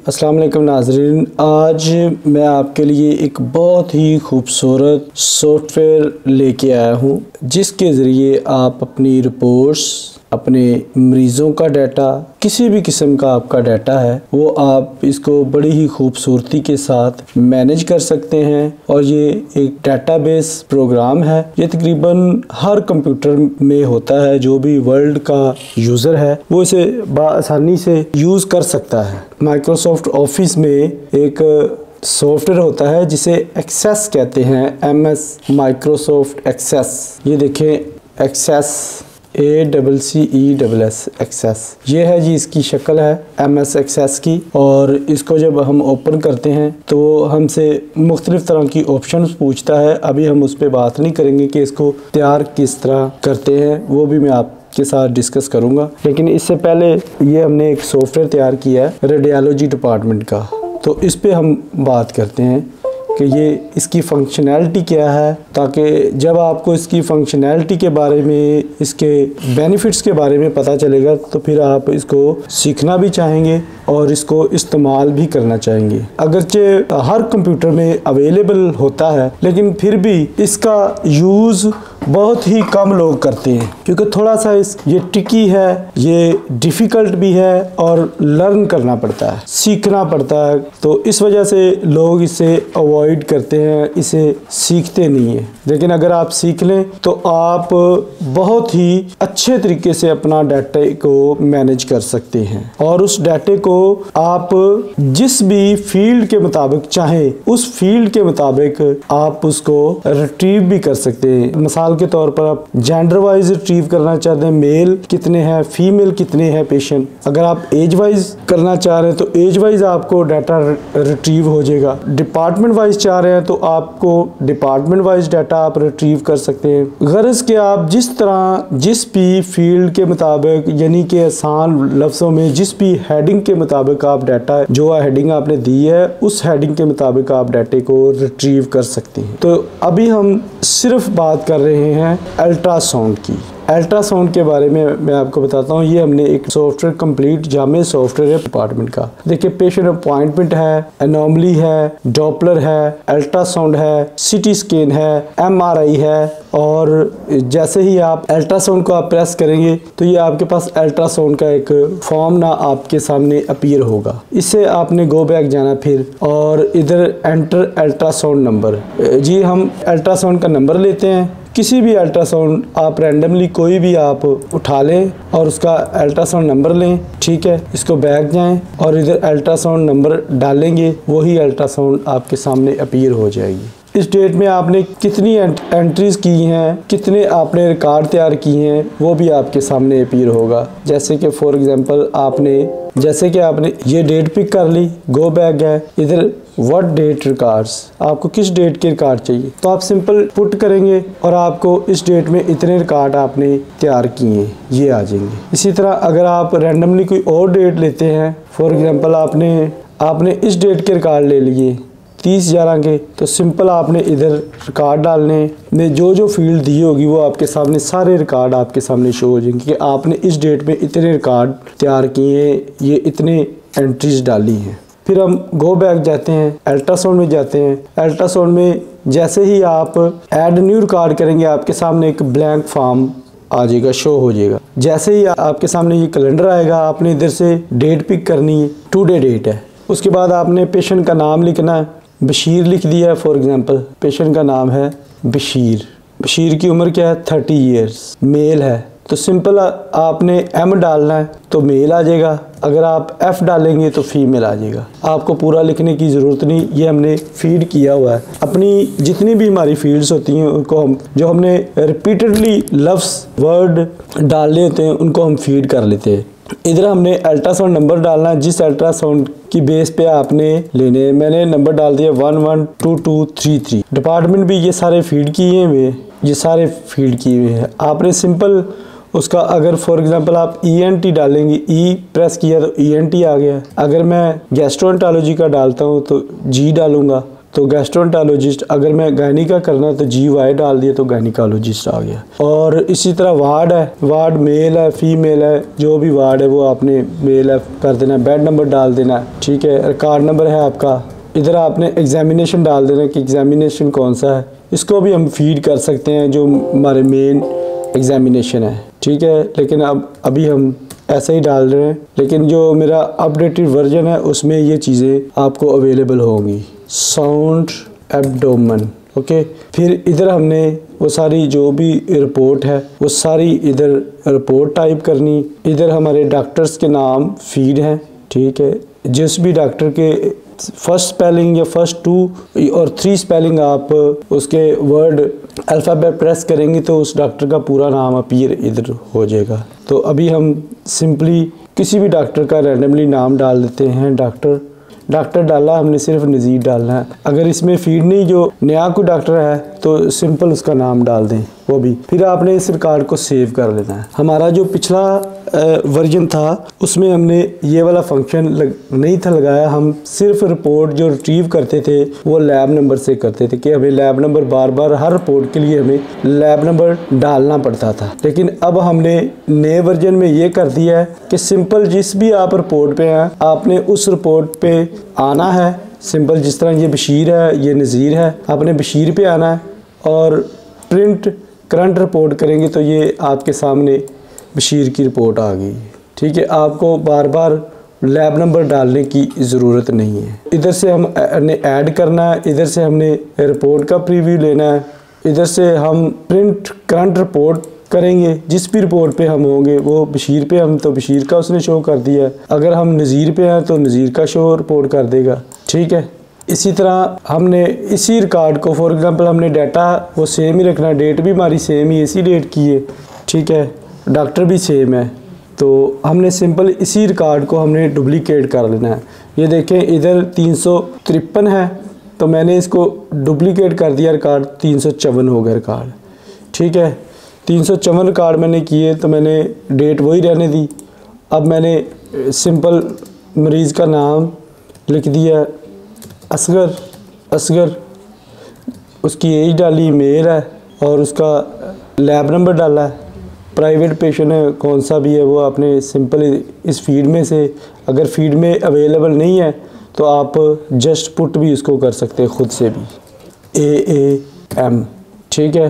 अस्सलाम वालेकुम नाज़रीन, आज मैं आपके लिए एक बहुत ही खूबसूरत सॉफ्टवेयर लेके आया हूँ जिसके ज़रिए आप अपनी रिपोर्ट्स, अपने मरीज़ों का डाटा, किसी भी किस्म का आपका डाटा है वो आप इसको बड़ी ही खूबसूरती के साथ मैनेज कर सकते हैं। और ये एक डाटाबेस प्रोग्राम है, ये तकरीबन हर कंप्यूटर में होता है। जो भी वर्ल्ड का यूज़र है वो इसे आसानी से यूज़ कर सकता है। माइक्रोसॉफ्ट ऑफिस में एक सॉफ्टवेयर होता है जिसे एक्सेस कहते हैं, MS माइक्रोसॉफ्ट एक्सेस। ये देखें, एक्सेस ACCESS एक्सेस, ये है जी इसकी शक्ल है MS एक्सेस की। और इसको जब हम ओपन करते हैं तो हमसे मुख्तलिफ तरह की ऑप्शंस पूछता है। अभी हम उस पर बात नहीं करेंगे कि इसको तैयार किस तरह करते हैं, वो भी मैं आपके साथ डिस्कस करूंगा। लेकिन इससे पहले ये हमने एक सॉफ्टवेयर तैयार किया है रेडियोलॉजी डिपार्टमेंट का, तो इस पे हम बात करते हैं कि ये इसकी फंक्शनैलिटी क्या है, ताकि जब आपको इसकी फंक्शनैलिटी के बारे में, इसके बेनिफिट्स के बारे में पता चलेगा तो फिर आप इसको सीखना भी चाहेंगे और इसको इस्तेमाल भी करना चाहेंगे। अगरचे हर कंप्यूटर में अवेलेबल होता है लेकिन फिर भी इसका यूज़ बहुत ही कम लोग करते हैं क्योंकि थोड़ा सा ये ट्रिकी है, ये डिफ़िकल्ट भी है और लर्न करना पड़ता है, सीखना पड़ता है। तो इस वजह से लोग इसे अवॉइड करते हैं, इसे सीखते नहीं है। लेकिन अगर आप सीख लें तो आप बहुत ही अच्छे तरीके से अपना डाटा को मैनेज कर सकते हैं और उस डाटे को आप जिस भी फील्ड के मुताबिक चाहें उस फील्ड के मुताबिक आप उसको रिट्रीव भी कर सकते हैं। मिसाल के तौर पर आप जेंडर वाइज रिट्रीव करना चाहते हैं, मेल कितने हैं, फीमेल कितने हैं पेशेंट। अगर आप एज वाइज करना चाह रहे हैं तो एज वाइज आपको डाटा रिट्रीव हो जाएगा। डिपार्टमेंट वाइज चाह रहे हैं तो आपको डिपार्टमेंट वाइज डाटा आप रिट्रीव कर सकते हैं। गर्ज के आप जिस तरह जिस भी फील्ड के मुताबिक, यानी कि आसान लफ्ज़ों में जिस भी हेडिंग के मुताबिक आप डाटा, जो हेडिंग आपने दी है उस हेडिंग के मुताबिक आप डाटे को रिट्रीव कर सकते हैं। तो अभी हम सिर्फ बात कर रहे हैं अल्ट्रासाउंड की। अल्ट्रासाउंड के बारे में मैं आपको बताता हूँ। ये हमने एक सॉफ्टवेयर कंप्लीट जामे सॉफ्टवेयर है डिपार्टमेंट का। देखिए, पेशेंट अपॉइंटमेंट है, एनोमली है, डॉपलर है, अल्ट्रासाउंड है, सिटी स्कैन है, MRI है। और जैसे ही आप अल्ट्रासाउंड को आप प्रेस करेंगे तो ये आपके पास अल्ट्रासाउंड का एक फॉर्म ना आपके सामने अपीयर होगा। इससे आपने गो बैक जाना फिर और इधर एंटर अल्ट्रासाउंड नंबर। जी, हम अल्ट्रासाउंड का नंबर लेते हैं। किसी भी अल्ट्रासाउंड आप रैंडमली कोई भी आप उठा लें और उसका अल्ट्रासाउंड नंबर लें, ठीक है। इसको बैक जाएं और इधर अल्ट्रासाउंड नंबर डालेंगे, वही अल्ट्रासाउंड आपके सामने अपीयर हो जाएगी। इस डेट में आपने कितनी एंट्रीज की हैं, कितने आपने रिकॉर्ड तैयार किए हैं, वो भी आपके सामने अपीयर होगा। जैसे कि फॉर एग्जांपल आपने ये डेट पिक कर ली, गो बैक गए, इधर व्हाट डेट रिकॉर्ड्स, आपको किस डेट के रिकॉर्ड चाहिए तो आप सिंपल पुट करेंगे और आपको इस डेट में इतने रिकॉर्ड आपने तैयार किए, ये आ जाएंगे। इसी तरह अगर आप रैंडमली कोई और डेट लेते हैं, फॉर एग्जांपल आपने इस डेट के रिकॉर्ड ले लिए 30/11 के, तो सिंपल आपने इधर रिकॉर्ड डालने में जो फील्ड दी होगी वो आपके सामने सारे रिकॉर्ड आपके सामने शो हो जाएंगे कि आपने इस डेट में इतने रिकॉर्ड तैयार किए हैं, ये इतने एंट्रीज डाली हैं। फिर हम गो बैक जाते हैं, अल्ट्रासाउंड में जाते हैं। अल्ट्रासाउंड में जैसे ही आप ऐड न्यू रिकॉर्ड करेंगे आपके सामने एक ब्लैंक फॉर्म आ जाएगा, शो हो जाएगा। जैसे ही आपके सामने ये कैलेंडर आएगा, आपने इधर से डेट पिक करनी है, टुडे डेट है। उसके बाद आपने पेशेंट का नाम लिखना है, बशीर लिख दिया है। फॉर एग्जांपल पेशेंट का नाम है बशीर की उम्र क्या है, 30 ईयर्स, मेल है। तो सिंपल आपने M डालना है तो मेल आ जाएगा, अगर आप F डालेंगे तो फीमेल आ जाएगा। आपको पूरा लिखने की ज़रूरत नहीं, ये हमने फीड किया हुआ है। अपनी जितनी भी हमारी फील्ड्स होती हैं उनको हमने रिपीटेडली लफ्ज़ वर्ड डालने होते हैं उनको हम फीड कर लेते हैं। इधर हमने अल्ट्रासाउंड नंबर डालना है, जिस अल्ट्रासाउंड की बेस पे आपने लेने। मैंने नंबर डाल दिया 112233। डिपार्टमेंट भी ये सारे फीड किए हुए हैं। आपने सिंपल उसका अगर फॉर एग्जांपल आप ENT डालेंगे, E प्रेस किया तो ENT आ गया। अगर मैं गैस्ट्रोएंटरोलॉजी का डालता हूँ तो G डालूंगा, तो गैस्ट्रोएंटरोलॉजिस्ट, अगर मैं गायनी का करना तो GY डाल दिया तो गायनिकोलॉजिस्ट आ गया। और इसी तरह वार्ड है, वार्ड मेल है फीमेल है, जो भी वार्ड है वो आपने मेल है कर देना, बेड नंबर डाल देना, ठीक है। रिकॉर्ड नंबर है आपका, इधर आपने एग्जामिनेशन डाल देना कि एग्जामिनेशन कौन सा है, इसको भी हम फीड कर सकते हैं जो हमारे मेन एग्जामिनेशन है, ठीक है। लेकिन अब अभी हम ऐसे ही डाल रहे हैं, लेकिन जो मेरा अपडेटेड वर्जन है उसमें ये चीज़ें आपको अवेलेबल होंगी। Sound abdomen, okay. फिर इधर हमने वो सारी जो भी रिपोर्ट है वो सारी इधर रिपोर्ट टाइप करनी। इधर हमारे डॉक्टर्स के नाम फीड हैं, ठीक है। जिस भी डॉक्टर के फर्स्ट स्पेलिंग या फर्स्ट 2 और 3 स्पेलिंग आप उसके वर्ड अल्फ़ाबेट प्रेस करेंगे तो उस डॉक्टर का पूरा नाम अपीयर इधर हो जाएगा। तो अभी हम सिंपली किसी भी डॉक्टर का रैंडमली नाम डाल देते हैं। डॉक्टर डाला हमने, सिर्फ नज़ीर डालना है। अगर इसमें फीड नहीं, जो नया कोई डॉक्टर है तो सिंपल उसका नाम डाल दें वो भी। फिर आपने इस रिकॉर्ड को सेव कर लेना है। हमारा जो पिछला वर्जन था उसमें हमने ये वाला फंक्शन नहीं था लगाया, हम सिर्फ रिपोर्ट जो रिट्रीव करते थे वो लैब नंबर से करते थे कि हमें लैब नंबर बार बार हर रिपोर्ट के लिए हमें लैब नंबर डालना पड़ता था। लेकिन अब हमने नए वर्जन में ये कर दिया है कि सिंपल जिस भी आप रिपोर्ट पे हैं आपने उस रिपोर्ट पे आना है। सिंपल जिस तरह ये बशीर है, ये नज़ीर है, आपने बशीर पे आना है और प्रिंट करंट रिपोर्ट करेंगे तो ये आपके सामने बशीर की रिपोर्ट आ गई, ठीक है। आपको बार बार लैब नंबर डालने की ज़रूरत नहीं है। इधर से हमने ऐड करना है, इधर से हमने रिपोर्ट का प्रीव्यू लेना है, इधर से हम प्रिंट करंट रिपोर्ट करेंगे। जिस भी रिपोर्ट पे हम होंगे वो बशीर पे हम तो बशीर का उसने शो कर दिया है, अगर हम नज़ीर पे हैं तो नज़ीर का शो रिपोर्ट कर देगा, ठीक है। इसी तरह हमने इसी रिकॉर्ड को फॉर एग्जांपल हमने डाटा वो सेम ही रखना, डेट भी हमारी सेम ही इसी डेट की है, ठीक है। डॉक्टर भी सेम है, तो हमने सिंपल इसी रिकॉर्ड को हमने डुप्लीकेट कर लेना है। ये देखें इधर 353 है तो मैंने इसको डुप्लीकेट कर दिया, रिकॉर्ड 354 हो गया रिकॉर्ड, ठीक है। 354 रिकॉर्ड मैंने किए तो मैंने डेट वही रहने दी। अब मैंने सिंपल मरीज़ का नाम लिख दिया असगर, उसकी एज डाली, मेल है और उसका लैब नंबर डाला है। प्राइवेट पेशेंट है कौन सा भी है वो आपने सिंपल इस फीड में से, अगर फीड में अवेलेबल नहीं है तो आप जस्ट पुट भी इसको कर सकते हैं खुद से भी, AAM, ठीक है।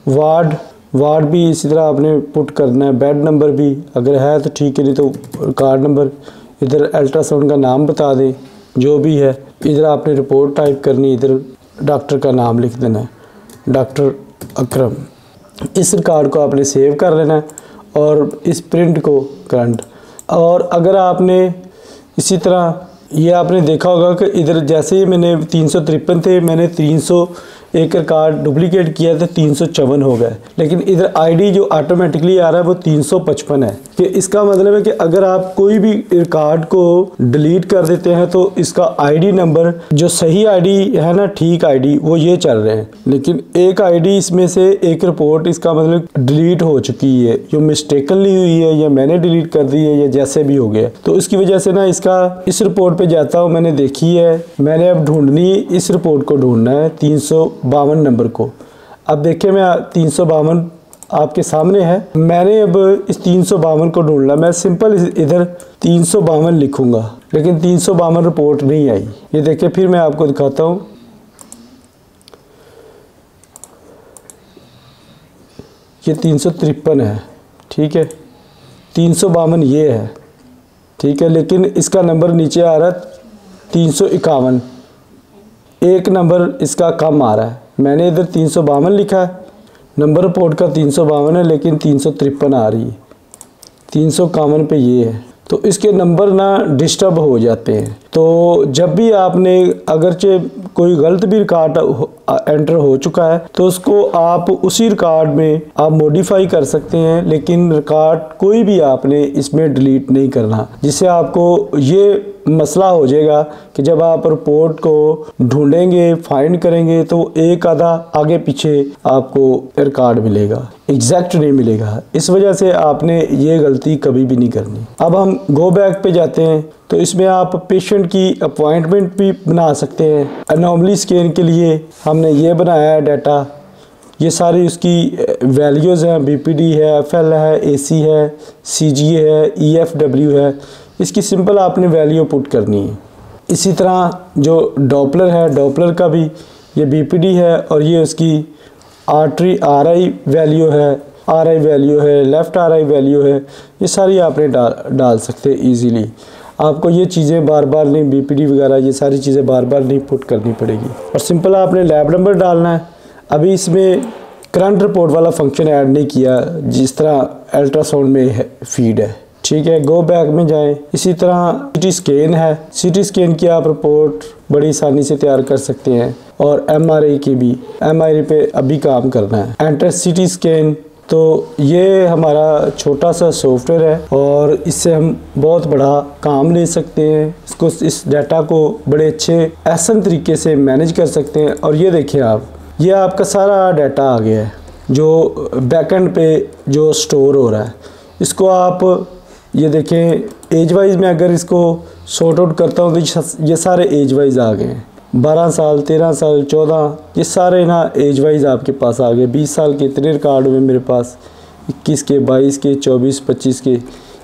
वार्ड भी इसी तरह आपने पुट करना है, बेड नंबर भी अगर है तो ठीक है, नहीं तो कार्ड नंबर। इधर अल्ट्रासाउंड का नाम बता दें जो भी है। इधर आपने रिपोर्ट टाइप करनी, इधर डॉक्टर का नाम लिख देना है, डॉक्टर अकरम। इस रिकॉर्ड को आपने सेव कर लेना है और इस प्रिंट को करंट। और अगर आपने इसी तरह ये आपने देखा होगा कि इधर जैसे ही मैंने 353 थे, मैंने 301 रिकॉर्ड डुप्लीकेट किया तो 354 हो गए, लेकिन इधर आईडी जो ऑटोमेटिकली आ रहा है वो 355 है। कि इसका मतलब है कि अगर आप कोई भी रिकॉर्ड को डिलीट कर देते हैं तो इसका आईडी नंबर जो सही आईडी है ना, ठीक आईडी, वो ये चल रहे हैं। लेकिन एक आईडी इसमें से एक रिपोर्ट इसका मतलब डिलीट हो चुकी है, जो मिस्टेकनली हुई है या मैंने डिलीट कर दी है या जैसे भी हो गया, तो इसकी वजह से ना इसका इस रिपोर्ट पे जाता हूँ, मैंने देखी है, मैंने अब ढूंढनी इस रिपोर्ट को ढूंढना है 352 नंबर को। अब देखिए मैं 352 आपके सामने है, मैंने अब इस 352 को ढूंढना। मैं सिंपल इधर 352 लिखूंगा लेकिन 352 रिपोर्ट नहीं आई। ये देखिए फिर मैं आपको दिखाता हूँ, ये 353 है, ठीक है, 352 ये है, ठीक है। लेकिन इसका नंबर नीचे आ रहा है 351, एक नंबर इसका कम आ रहा है। मैंने इधर 352 लिखा है, नंबर रिपोर्ट का 352 है लेकिन 353 आ रही है, 351 पे ये है। तो इसके नंबर ना डिस्टर्ब हो जाते हैं। तो जब भी आपने अगरचे कोई गलत भी रिकॉर्ड एंटर हो चुका है तो उसको आप उसी रिकॉर्ड में आप मॉडिफाई कर सकते हैं, लेकिन रिकॉर्ड कोई भी आपने इसमें डिलीट नहीं करना, जिससे आपको ये मसला हो जाएगा कि जब आप रिपोर्ट को ढूंढेंगे, फाइंड करेंगे, तो एक आधा आगे पीछे आपको रिकॉर्ड मिलेगा, एग्जैक्ट नहीं मिलेगा। इस वजह से आपने ये गलती कभी भी नहीं करनी। अब हम गो बैक पे जाते हैं, तो इसमें आप पेशेंट की अपॉइंटमेंट भी बना सकते हैं। एनोमली स्कैन के लिए हमने ये बनाया है डाटा, ये सारी उसकी वैल्यूज़ हैं, बीपीडी है, एफएल है, एसी है, सीजीए है, ईएफडब्ल्यू है। इसकी सिंपल आपने वैल्यू पुट करनी है। इसी तरह जो डॉपलर है, डॉपलर का भी ये बीपीडी है और ये उसकी आर्टरी आरआई वैल्यू है, आरआई वैल्यू है, लेफ़्ट आरआई वैल्यू है। ये सारी आपने डाल सकते हैं ईजीली। आपको ये चीज़ें बार बार नहीं, बीपीडी वगैरह ये सारी चीज़ें बार बार नहीं पुट करनी पड़ेगी और सिंपल आपने लैब नंबर डालना है। अभी इसमें करंट रिपोर्ट वाला फंक्शन ऐड नहीं किया जिस तरह अल्ट्रासाउंड में है, फीड है। ठीक है, गो बैक में जाएं। इसी तरह सीटी स्कैन है, सीटी स्कैन की आप रिपोर्ट बड़ी आसानी से तैयार कर सकते हैं और एमआरआई की भी, एमआरआई पे अभी काम करना है। एंटर सीटी स्कैन, तो ये हमारा छोटा सा सॉफ्टवेयर है और इससे हम बहुत बड़ा काम ले सकते हैं। इसको, इस डाटा को बड़े अच्छे आसान तरीके से मैनेज कर सकते हैं। और ये देखिए आप, ये आपका सारा डाटा आ गया है जो बैकएंड पे जो स्टोर हो रहा है। इसको आप ये देखें एज वाइज में अगर इसको सॉर्ट आउट करता हूँ तो ये सारे एज वाइज आ गए हैं। 12 साल, 13 साल, 14, ये सारे ना एज वाइज आपके पास आ गए। 20 साल के इतने रिकॉर्ड हुए मेरे पास, 21 के, 22 के, 24, 25 के,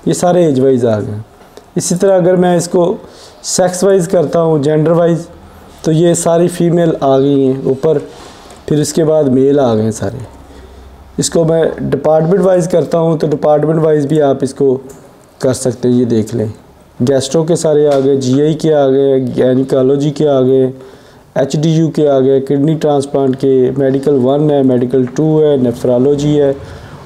ये सारे एज वाइज आ गए। इसी तरह अगर मैं इसको सेक्स वाइज करता हूँ, जेंडर वाइज, तो ये सारी फीमेल आ गई हैं ऊपर, फिर इसके बाद मेल आ गए सारे। इसको मैं डिपार्टमेंट वाइज करता हूँ तो डिपार्टमेंट वाइज भी आप इसको कर सकते हैं। ये देख लें, गैस्ट्रो के सारे आ गए, जीआई के आ गए, गायनिकोलॉजी के आ गए, एचडीयू के आ गए, किडनी ट्रांसप्लांट के, मेडिकल 1 है, मेडिकल 2 है, नेफ्रोलॉजी है,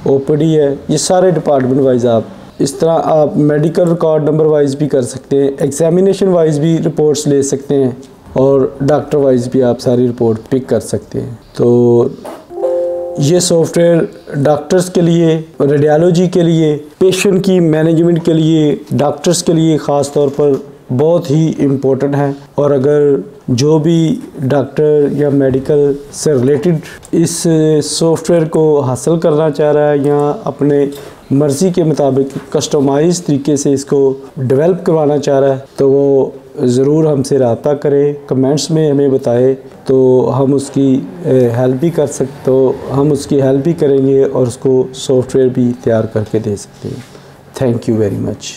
ओपीडी है। ये सारे डिपार्टमेंट वाइज आप इस तरह आप मेडिकल रिकॉर्ड नंबर वाइज भी कर सकते हैं, एग्जामिनेशन वाइज भी रिपोर्ट्स ले सकते हैं और डॉक्टर वाइज भी आप सारी रिपोर्ट पिक कर सकते हैं। तो ये सॉफ्टवेयर डॉक्टर्स के लिए, रेडियोलॉजी के लिए, पेशेंट की मैनेजमेंट के लिए, डॉक्टर्स के लिए ख़ास तौर पर बहुत ही इम्पोर्टेंट है। और अगर जो भी डॉक्टर या मेडिकल से रिलेटेड इस सॉफ्टवेयर को हासिल करना चाह रहा है या अपने मर्ज़ी के मुताबिक कस्टमाइज तरीके से इसको डेवलप करवाना चाह रहा है, तो वो ज़रूर हमसे रब्ता करें, कमेंट्स में हमें बताए, तो हम उसकी हेल्प भी कर सकते, तो हम उसकी हेल्प भी करेंगे और उसको सॉफ्टवेयर भी तैयार करके दे सकते हैं। Thank you very much.